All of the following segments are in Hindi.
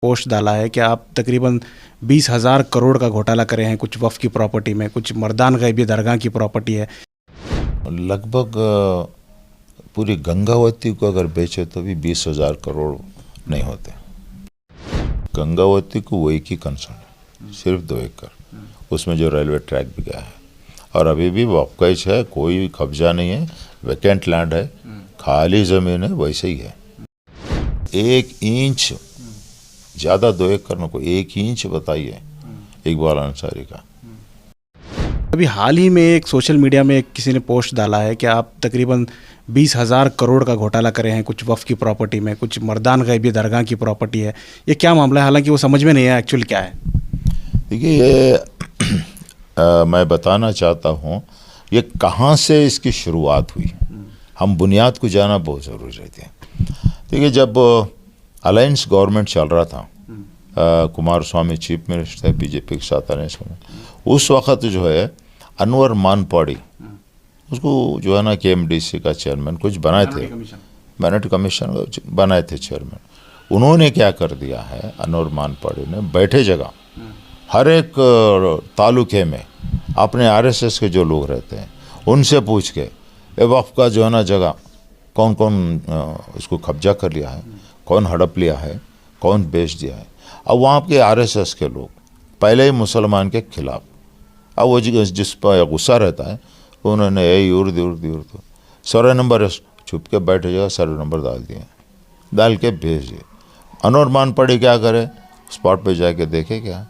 पोस्ट डाला है कि आप तकरीबन 20,000 करोड़ का घोटाला करे हैं कुछ वक्फ की प्रॉपर्टी में, कुछ मर्दान गैबी दरगाह की प्रॉपर्टी है। लगभग पूरी गंगावती को अगर बेचे तो भी 20,000 करोड़ नहीं होते। गंगावती को वो एक ही कंसर्न है, सिर्फ 2 एकड़, उसमें जो रेलवे ट्रैक भी गया है और अभी भी वक्फ है, कोई कब्जा नहीं है, वैकेंट लैंड है, खाली ज़मीन है, वैसे ही है। 1 इंच ज़्यादा 2 एकड़ में को 1 इंच बताइए इकबाल अंसारी का। अभी हाल ही में एक सोशल मीडिया में किसी ने पोस्ट डाला है कि आप तकरीबन 20,000 करोड़ का घोटाला करे हैं कुछ वक्फ की प्रॉपर्टी में, कुछ मर्दान गैबी दरगाह की प्रॉपर्टी है। ये क्या मामला है? हालांकि वो समझ में नहीं है एक्चुअली क्या है। देखिए ये मैं बताना चाहता हूँ ये कहाँ से इसकी शुरुआत हुई। हम बुनियाद को जाना बहुत ज़रूरी रहती है। देखिए जब अलायंस गवर्नमेंट चल रहा था, कुमार स्वामी चीफ मिनिस्टर थे बीजेपी के साथ अलायंस में, उस वक़्त जो है अनवर मानपाड़ी उसको जो है ना KMDC का चेयरमैन कुछ बनाए थे, माइनॉरिटी कमीशन बनाए थे चेयरमैन। उन्होंने क्या कर दिया है, अनवर मानपाड़ी ने बैठे जगह हर एक तालुके में अपने RSS के जो लोग रहते हैं उनसे पूछ के वक्फ का जो है ना जगह कौन कौन इसको कब्जा कर लिया है, कौन हड़प लिया है, कौन बेच दिया है। अब वहाँ के RSS के लोग पहले ही मुसलमान के खिलाफ, अब वो जिस पर गुस्सा रहता है उन्होंने उर्द सर्वे नंबर छुप के बैठे जगह सर्वे नंबर डाल के भेज दिए। अनवर मानपाड़ी क्या करे, स्पॉट पे जाके देखे क्या,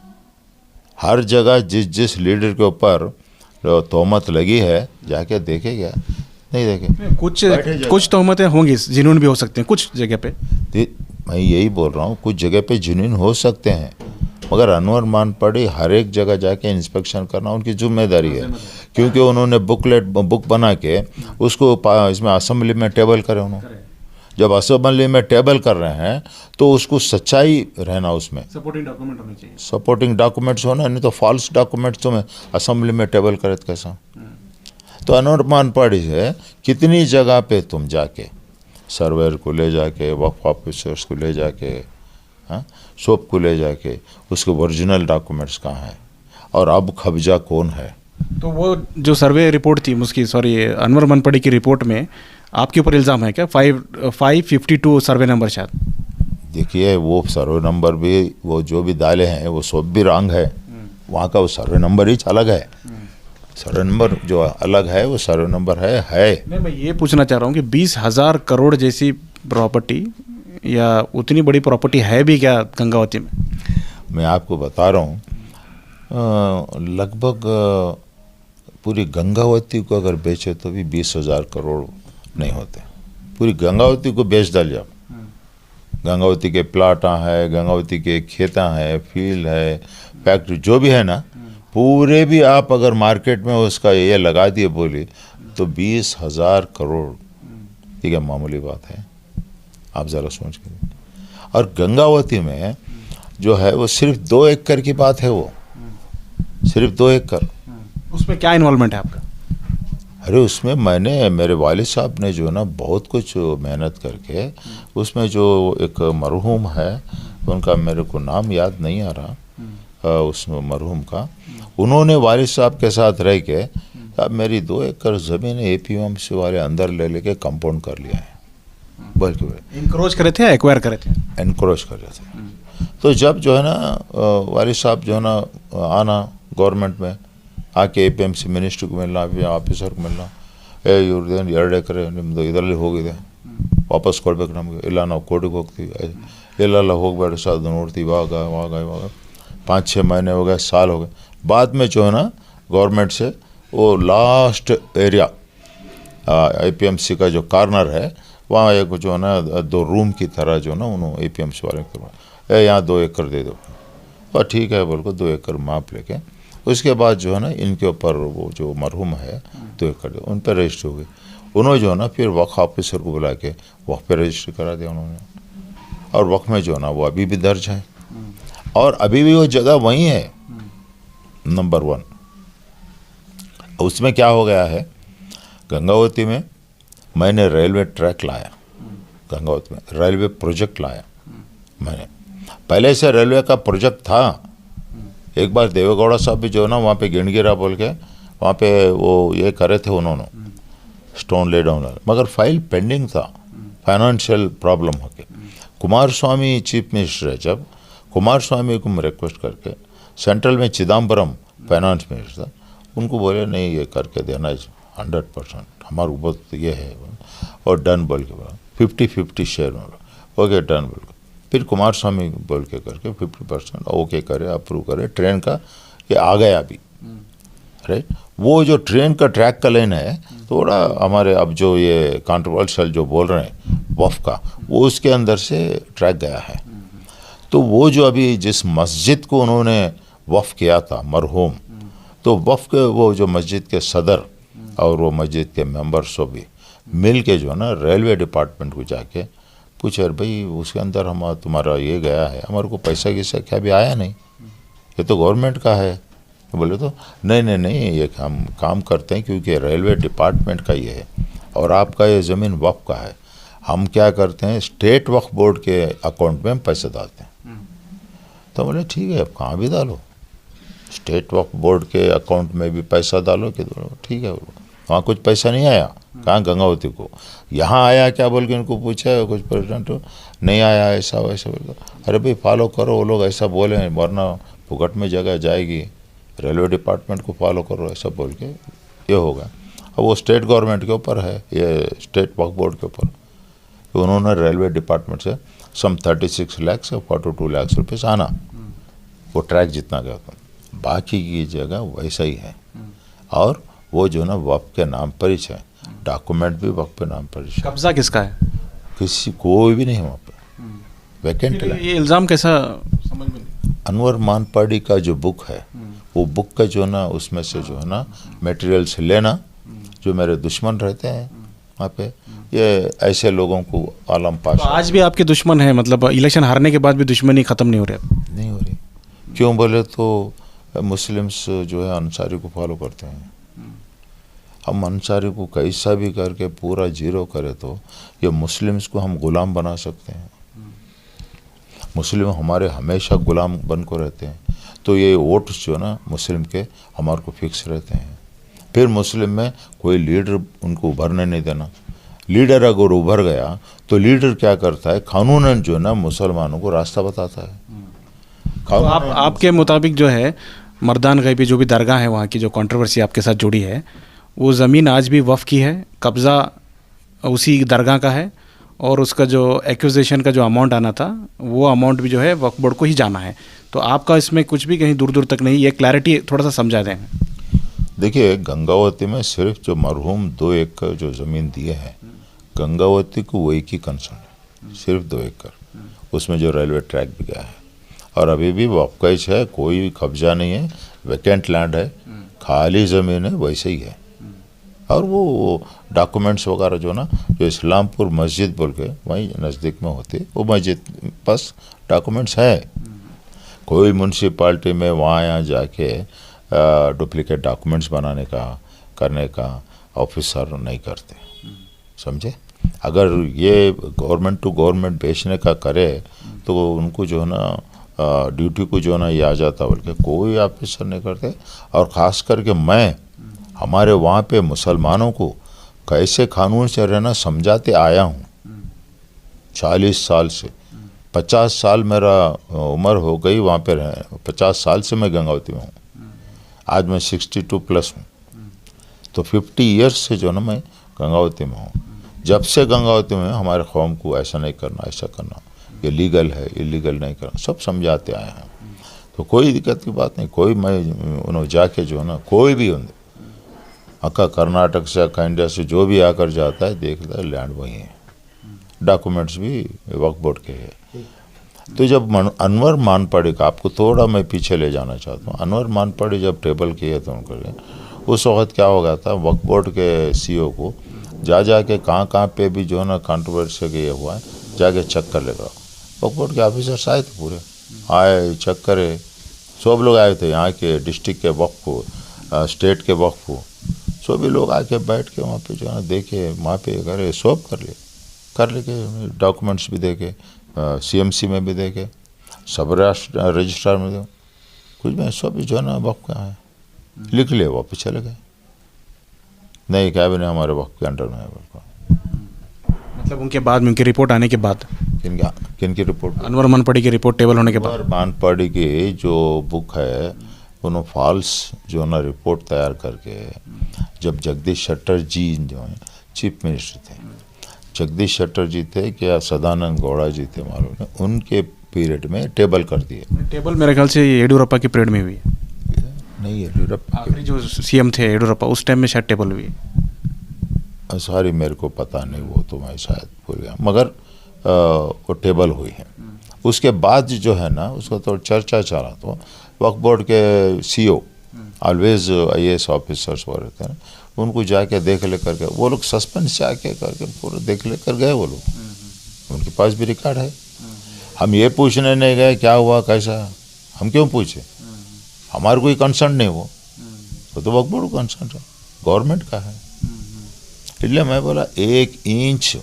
हर जगह जिस लीडर के ऊपर तोहमत लगी है जाके देखे क्या, नहीं देखे। कुछ तोहमतें होंगी, जुनून भी हो सकते हैं कुछ जगह पे। मैं यही बोल रहा हूँ कुछ जगह पे जुनून हो सकते हैं, मगर अनवर मानपाड़ी हर एक जगह जाके इंस्पेक्शन करना उनकी जिम्मेदारी है, क्योंकि उन्होंने बुक बना के उसको इसमें असेंबली में टेबल करे। उन्होंने जब असेंबली में टेबल कर रहे हैं तो उसको सच्चाई रहना, उसमें सपोर्टिंग डॉक्यूमेंट होने चाहिए, सपोर्टिंग डॉक्यूमेंट्स होना, नहीं तो फॉल्स डॉक्यूमेंट्स तो मैं असेंबली में टेबल करे तो कैसा। तो अनवर मानपाड़ी से कितनी जगह पे तुम जाके सर्वेयर को ले जाके, वक्फ ऑफिसर्स को ले जाके, शॉप को ले जाके उसके ओरिजिनल डॉक्यूमेंट्स कहाँ हैं और अब कब्जा कौन है। तो वो जो सर्वे रिपोर्ट थी उसकी, सॉरी अनवर मानपाड़ी की रिपोर्ट में आपके ऊपर इल्ज़ाम है क्या? 552 सर्वे नंबर शायद। देखिए वो सर्वे नंबर भी वो जो भी डाले हैं वो सब भी रॉन्ग है। वहाँ का वो सर्वे नंबर ही अलग है, सर्वे नंबर जो अलग है वो सर्वे नंबर है। नहीं, मैं ये पूछना चाह रहा हूँ कि 20,000 करोड़ जैसी प्रॉपर्टी या उतनी बड़ी प्रॉपर्टी है भी क्या गंगावती में? मैं आपको बता रहा हूँ लगभग पूरी गंगावती को अगर बेचे तो भी 20,000 करोड़ नहीं होते। पूरी गंगावती को बेच डालिए आप, गंगावती के प्लाटा है, गंगावती के खेता है, फील्ड है, फैक्ट्री जो भी है ना, पूरे भी आप अगर मार्केट में उसका ये लगा दिए बोली तो 20,000 करोड़, ठीक है, मामूली बात है, आप ज़रा सोच के। और गंगावती में जो है वो सिर्फ 2 एकड़ की बात है, वो सिर्फ 2 एकड़। उसमें क्या इन्वॉल्वमेंट है आपका? अरे उसमें मेरे वालिद साहब ने जो है ना बहुत कुछ मेहनत करके, उसमें जो एक मरहूम है उनका मेरे को नाम याद नहीं आ रहा, उस मरहूम का, उन्होंने वालिद साहब के साथ रह के अब मेरी 2 एकड़ ज़मीन APMC वाले अंदर ले लेके कंपाउंड कर लिया है। बल्कि इनक्रोच करे थे या एक्वायर करे थे? इनक्रोच कर रहे थे। तो जब जो है ना वालिद साहब जो है ना आना गवर्नमेंट में आके APMC मिनिस्टर को मिलना या ऑफिसर को मिलना, ಇವ್ರದ್ದೇನು 2 ಎಕರೆ ನಿಮ್ಮದು ಇದರಲ್ಲಿ ಹೋಗಿದೆ ವಾಪಸ್ ಕೊಡ್ಬೇಕು ನಮಗೆ, ಇಲ್ಲ ನಾವು ಕೋರ್ಟಿಗೆ ಹೋಗ್ತೀವಿ, ಇಲ್ಲೆಲ್ಲ ಹೋಗಬೇಡ ಸರ್ ಅದು ನೋಡ್ತೀವಿ, ಇವಾಗ 5-6 महीने हो गए, साल हो गए। बाद में जो है ना गवर्नमेंट से वो लास्ट एरिया APMC का जो कॉर्नर है वहाँ एक जो है ना 2 रूम की तरह जो ना उन्होंने APMC वाले को यहाँ 2 एकड़ दे दो, और ठीक है बोल को 2 एकड़ माप लेके उसके बाद जो है ना इनके ऊपर वो जो मरहूम है 2 एकड़ उन पर रजिस्टर हो गई। उन्होंने जो है ना फिर वक्फ ऑफिसर को बुला के वक्फ पे रजिस्टर करा दिया उन्होंने, और वक्फ में जो है ना वो अभी भी दर्ज है और अभी भी वो जगह वहीं है, नंबर 1। उसमें क्या हो गया है, गंगावती में मैंने रेलवे ट्रैक लाया, गंगावती में रेलवे प्रोजेक्ट लाया मैंने, पहले से रेलवे का प्रोजेक्ट था। एक बार देवेगौड़ा साहब भी जो है ना वहाँ पे गिणगिरा बोल के वहाँ पे वो ये करे थे उन्होंने, स्टोन ले डाउन, मगर फाइल पेंडिंग था, फाइनेंशियल प्रॉब्लम होके। कुमार स्वामी चीफ मिनिस्टर है, जब कुमार स्वामी को मैं रिक्वेस्ट करके सेंट्रल में चिदम्बरम फाइनेंस मिनिस्टर था, उनको बोले नहीं ये करके देना 100%, हमारे ऊपर तो ये है, और डन बोल के बोला 50-50 शेयर में, ओके डन बोल के। फिर कुमार स्वामी बोल के करके 50% ओके करे, अप्रूव करे, ट्रेन का ये आ गया अभी, राइट। वो जो ट्रेन का ट्रैक का लाइन है थोड़ा हमारे अब जो ये कंट्रोवर्शियल जो बोल रहे हैं वफ का, वो उसके अंदर से ट्रैक गया है। तो वो जो अभी जिस मस्जिद को उन्होंने वफ किया था मरहूम, तो वफ के वो जो मस्जिद के सदर और वो मस्जिद के मेंबर्स को भी मिल के जो है ना रेलवे डिपार्टमेंट को जाके पूछे, भाई उसके अंदर हम तुम्हारा ये गया है, हमारे को पैसा किसा क्या भी आया नहीं, ये तो गवर्नमेंट का है। तो बोले तो नहीं ये हम काम करते हैं क्योंकि रेलवे डिपार्टमेंट का ये है और आपका ये ज़मीन वक्फ का है, हम क्या करते हैं स्टेट वक्फ बोर्ड के अकाउंट में हम पैसे डालते हैं। तो बोले ठीक है, आप कहाँ भी डालो, स्टेट वक्फ बोर्ड के अकाउंट में भी पैसा डालो कि ठीक है। वहाँ कुछ पैसा नहीं आया, कहाँ गंगावती को, यहाँ आया क्या बोल के उनको पूछा कुछ प्रेसिडेंट, नहीं आया ऐसा वैसा बोल। अरे भाई फॉलो करो, वो लोग ऐसा बोले वरना फुकट में जगह जाएगी, रेलवे डिपार्टमेंट को फॉलो करो ऐसा बोल के ये होगा। अब वो स्टेट गवर्नमेंट के ऊपर है, ये स्टेट वक्फ बोर्ड के ऊपर। तो उन्होंने रेलवे डिपार्टमेंट से सम 36 लाख से 42 लाख रुपये आना, वो ट्रैक जितना गया था, बाकी की जगह वैसा ही है। और वो जो ना वक्फ के नाम पर ही है, डॉक्यूमेंट भी वक्फ के नाम पर ही। कब्जा किसका है? किसी कोई भी नहीं वहाँ पर, वैकेंट है। ये इल्ज़ाम कैसा समझ में नहीं। अनवर मानपाड़ी का जो बुक है, वो बुक का जो ना उसमें से जो है ना मटेरियल्स लेना, जो मेरे दुश्मन रहते हैं वहाँ पे, ये ऐसे लोगों को आलम पास। तो आज भी आपके दुश्मन है, मतलब इलेक्शन हारने के बाद भी दुश्मनी ख़त्म नहीं हो रही? नहीं हो रही। क्यों बोले तो मुस्लिम्स जो है अंसारी को फॉलो करते हैं। हम अंसारी को कैसा भी करके पूरा जीरो करे तो ये मुस्लिम्स को हम गुलाम बना सकते हैं। मुस्लिम हमारे हमेशा गुलाम बन को रहते हैं, तो ये वोट्स जो ना मुस्लिम के हमारे को फिक्स रहते हैं। फिर मुस्लिम में कोई लीडर उनको उभरने नहीं देना। लीडर अगर उभर गया तो लीडर क्या करता है, कानूनन जो ना मुसलमानों को रास्ता बताता है। तो आपके मुताबिक जो है मर्दान गैबी जो भी दरगाह है, वहाँ की जो कंट्रोवर्सी आपके साथ जुड़ी है, वो ज़मीन आज भी वफ़ की है, कब्ज़ा उसी दरगाह का है, और उसका जो एक्विजिशन का जो अमाउंट आना था वो अमाउंट भी जो है वक्फ बोर्ड को ही जाना है। तो आपका इसमें कुछ भी कहीं दूर दूर तक नहीं, ये क्लैरिटी थोड़ा सा समझा दें। देखिए गंगावती में सिर्फ जो मरहूम 2 एकड़ जो ज़मीन दिए हैं, गंगावती को वही की कंसर्न है, सिर्फ 2 एकड़, उसमें जो रेलवे ट्रैक भी गया है और अभी भी वक्फ है, कोई कब्जा नहीं है, वैकेंट लैंड है, खाली ज़मीन है, वैसे ही है। और वो डॉक्यूमेंट्स वगैरह जो ना जो इस्लामपुर मस्जिद बोल के वहीं नज़दीक में होते, वो मस्जिद पास डॉक्यूमेंट्स है। कोई म्यूनसिपाल्टी में वहाँ यहाँ जाके डुप्लीकेट डॉक्यूमेंट्स बनाने का करने का ऑफिसर नहीं करते, समझे। अगर ये गवर्नमेंट टू गवर्नमेंट बेचने का करे तो उनको जो है ना ड्यूटी को जो है ना ये आ जाता, बल्कि कोई ऑफिसर नहीं करते। और ख़ास करके मैं हमारे वहाँ पे मुसलमानों को कैसे कानून से रहना समझाते आया हूँ 40 साल से। 50 साल मेरा उम्र हो गई वहाँ पे रहे, 50 साल से मैं गंगावती में हूँ, आज मैं 62 प्लस हूँ, तो 50 इयर्स से जो ना मैं गंगावती में हूँ। जब से गंगावती में हमारे कौम को ऐसा नहीं करना, ऐसा करना, ये लीगल है, इलीगल नहीं करना, सब समझाते आए हैं। तो कोई दिक्कत की बात नहीं। कोई मैं उन्होंने जाके जो है ना कोई भी होंगे अक्का कर्नाटक से अक्का इंडिया से जो भी आकर जाता है देखता है लैंड वही है, डॉक्यूमेंट्स भी वक्फ बोर्ड के हैं। तो जब अनवर मानपाड़ी का, आपको थोड़ा मैं पीछे ले जाना चाहता हूँ, अनवर मानपाड़ी जब टेबल किए थे उनको, उस वक्त क्या हो गया था, वक्फ बोर्ड के CEO को जा के कहाँ पे भी जो है ना कंट्रोवर्सी के ये हुआ है जाके चेक कर लेगा। वक्फ बोर्ड के ऑफिसर्स आए थे, पूरे आए, चेक करे, सब लोग आए थे, यहाँ के डिस्ट्रिक्ट के वक्फ को, स्टेट के वक्फ को, सभी लोग आके बैठ के वहाँ पे जो है ना देखे, वहाँ पे करे, सब कर ले के डॉक्यूमेंट्स भी देखे, CMC में भी देखे, सब रजिस्ट्रार में दो, कुछ भी सब जो है ना वक्त का है, लिख लिए वापस चले गए, नहीं कैबिनेट हमारे वक्त के अंडर में है बिल्कुल। मतलब उनके बाद में, उनकी रिपोर्ट आने के बाद, किनकी रिपोर्ट? अनवर मनपड़ी की रिपोर्ट टेबल होने के बाद। अनवर मनपड़ी की जो बुक है उन्होंने फॉल्स जो ना रिपोर्ट तैयार करके, जब जगदीश शेट्टर जी जो हैं चीफ मिनिस्टर थे, जगदीश शेट्टर जी थे क्या सदानंद गौड़ा जी थे मालूम है, उनके पीरियड में टेबल कर दिए। टेबल मेरे ख्याल से येडियुरप्पा के पीरियड में हुई है। नहीं, येडियुरप्पा आखिरी जो सीएम थे येडियुरप्पा, उस टाइम में शायद टेबल हुई है। सॉरी मेरे को पता नहीं, वो तो मैं शायद भूल गया, मगर वो टेबल हुई है। उसके बाद जो है ना उसका तो चर्चा चला, तो वक्फ बोर्ड के सीईओ ऑलवेज आईएएस ऑफिसर्स वो रहते हैं, उनको जाके देख ले करके, वो लोग सस्पेंस से आके करके पूरा देख ले कर गए वो लोग, उनके पास भी रिकॉर्ड है। हम ये पूछने नहीं गए क्या हुआ कैसा, हम क्यों पूछे, हमारा कोई कंसर्न नहीं, वो तो वक्फ बोर्ड कंसर्न है, गवर्नमेंट का है। इसलिए मैं बोला 1 इंच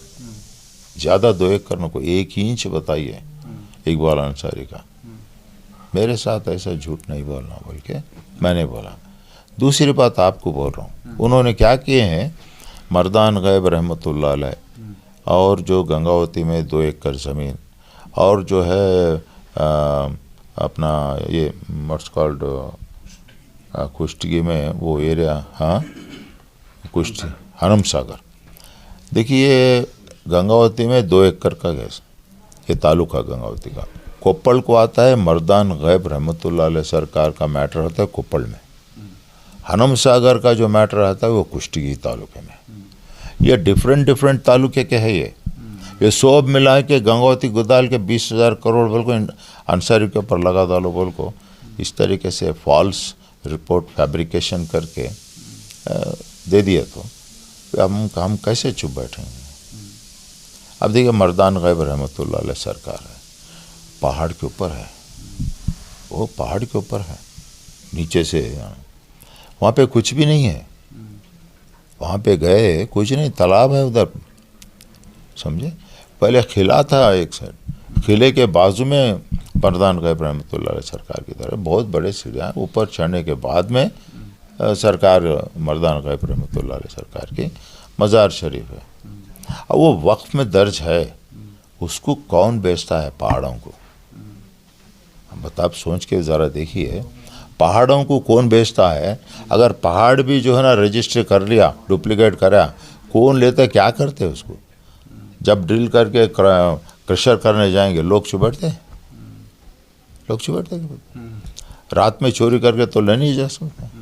ज़्यादा 2 एकड़ को 1 इंच बताइए इकबाल अंसारी का, मेरे साथ ऐसा झूठ नहीं बोलना बोल के मैंने बोला। दूसरी बात आपको बोल रहा हूँ, उन्होंने क्या किए हैं, मर्दान गैब रहमतुल्लाह अलैह और जो गंगावती में 2 एकड़ ज़मीन और जो है अपना ये व्हाट्स कॉल्ड कुश्ती में वो एरिया, हाँ कुश्ती हनम सागर, देखिए गंगावती में 2 एकड़ का गैस, ये तालुका गंगावती का, कोप्पल को आता है मर्दान गैब रहमतुल्लाह अलैह सरकार का मैटर होता है कोप्पल में, हनम सागर का जो मैटर आता है वो कुश्ती तालुके में। ये डिफरेंट तालुके के है, ये सब मिला के गंगावती गुदाल के 20,000 करोड़ बोल को अंसारी के ऊपर लगा डालो बोल को, इस तरीके से फॉल्स रिपोर्ट फैब्रिकेशन करके दे दिया, तो हम कैसे चुप बैठेंगे। अब देखिए मर्दान गैब रहमतुल्लाह अलैह सरकार है, पहाड़ के ऊपर है, वो पहाड़ के ऊपर है, नीचे से वहाँ पे कुछ भी नहीं है, वहाँ पे गए कुछ नहीं, तालाब है उधर, समझे। पहले किला था एक साइड, किले के बाजू में मर्दान गैब रहमतुल्लाह अलैह सरकार की तरह बहुत बड़े सीढ़ियाँ, ऊपर चढ़ने के बाद में सरकार मर्दान गैब रहमतुल्लाह अलैह सरकार की मज़ार शरीफ है। अब वो वक्फ में दर्ज है, उसको कौन बेचता है पहाड़ों को, आप सोच के ज़रा देखिए, पहाड़ों को कौन बेचता है। अगर पहाड़ भी जो है ना रजिस्टर कर लिया, डुप्लीकेट करा, कौन लेते, क्या करते उसको, जब ड्रिल करके क्रशर करने जाएंगे लोग चुप बैठते, लोग चुप बैठते, रात में चोरी करके तो ले नहीं जा सकते।